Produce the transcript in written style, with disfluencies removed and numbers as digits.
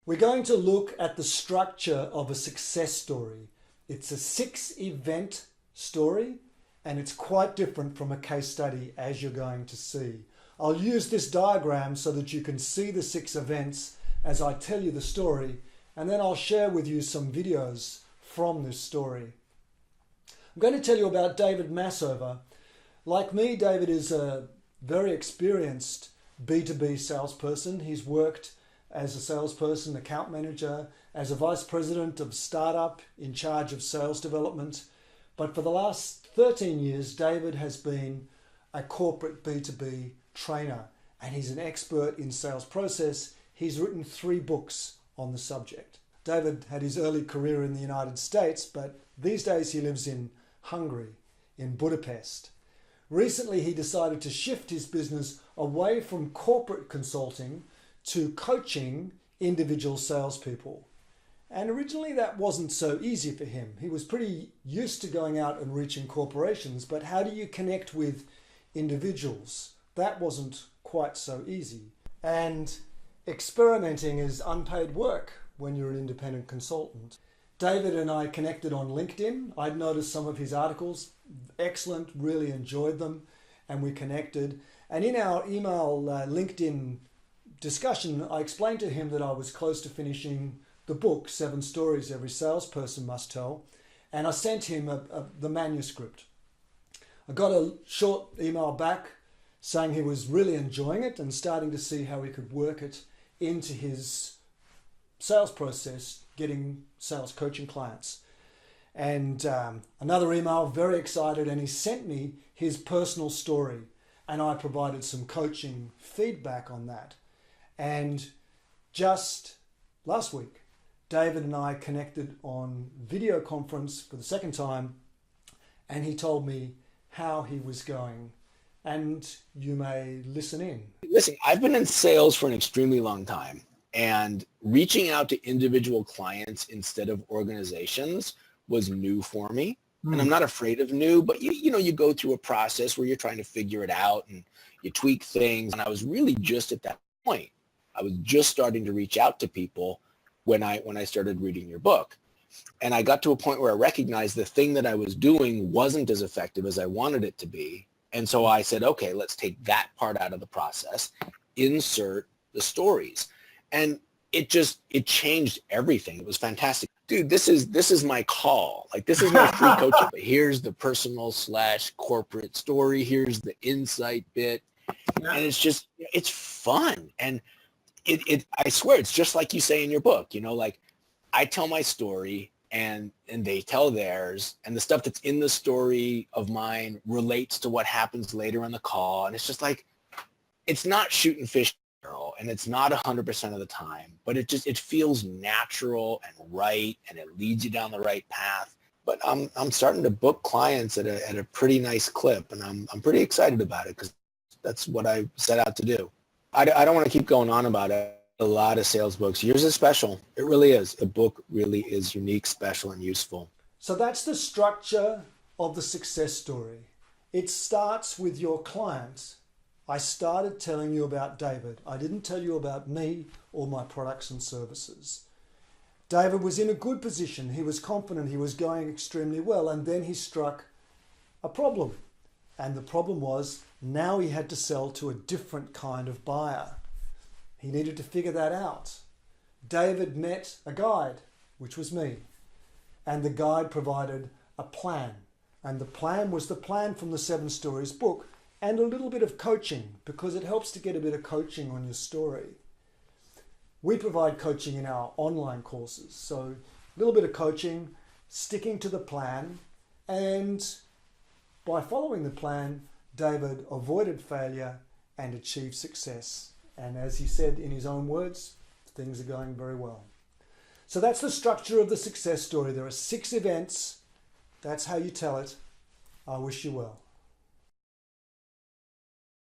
We're going to look at the structure of a success story. It's a 6-event story, and it's quite different from a case study, as you're going to see. I'll use this diagram so that you can see the 6 events as I tell you the story, and then I'll share with you some videos from this story. I'm going to tell you about David Masover. Like me, David is a very experienced B2B salesperson. He's worked as a salesperson, account manager, as a vice president of startup in charge of sales development. But for the last 13 years, David has been a corporate B2B trainer, and he's an expert in sales process. He's written 3 books on the subject. David had his early career in the United States, but these days he lives in Hungary, in Budapest. Recently, he decided to shift his business away from corporate consulting to coaching individual salespeople. And originally that wasn't so easy for him. He was pretty used to going out and reaching corporations, but how do you connect with individuals? That wasn't quite so easy. And experimenting is unpaid work when you're an independent consultant. David and I connected on LinkedIn. I'd noticed some of his articles, excellent, really enjoyed them, and we connected. And in our email LinkedIn discussion, I explained to him that I was close to finishing the book, 7 Stories Every Salesperson Must Tell, and I sent him the manuscript. I got a short email back saying he was really enjoying it and starting to see how he could work it into his sales process, getting sales coaching clients. And another email, very excited, and he sent me his personal story, and I provided some coaching feedback on that. And just last week, David and I connected on video conference for the second time, and he told me how he was going. And you may listen in. Listen, I've been in sales for an extremely long time, and reaching out to individual clients instead of organizations was new for me. And I'm not afraid of new, but you go through a process where you're trying to figure it out and you tweak things. And I was really just at that point. I was just starting to reach out to people when I started reading your book. And I got to a point where I recognized the thing that I was doing wasn't as effective as I wanted it to be. And so I said, okay, let's take that part out of the process, insert the stories. And it changed everything. It was fantastic. Dude, this is my call. Like, this is my free coaching. Here's the personal / corporate story. Here's the insight bit. And it's fun. And I swear, it's just like you say in your book, like I tell my story and they tell theirs, and the stuff that's in the story of mine relates to what happens later in the call. And it's just like, it's not shooting fish, and it's not 100% of the time, but it feels natural and right, and it leads you down the right path. But I'm starting to book clients at a pretty nice clip, and I'm pretty excited about it because that's what I set out to do. I don't want to keep going on about it. A lot of sales books. Yours is special. It really is. The book really is unique, special, and useful. So that's the structure of the success story. It starts with your client. I started telling you about David. I didn't tell you about me or my products and services. David was in a good position. He was confident. He was going extremely well. And then he struck a problem. And the problem was now he had to sell to a different kind of buyer. He needed to figure that out. David met a guide, which was me. And the guide provided a plan. And the plan was the plan from the 7 Stories book, and a little bit of coaching, because it helps to get a bit of coaching on your story. We provide coaching in our online courses. So a little bit of coaching, sticking to the plan, and by following the plan, David avoided failure and achieved success. And as he said in his own words, things are going very well. So that's the structure of the success story. There are 6 events. That's how you tell it. I wish you well.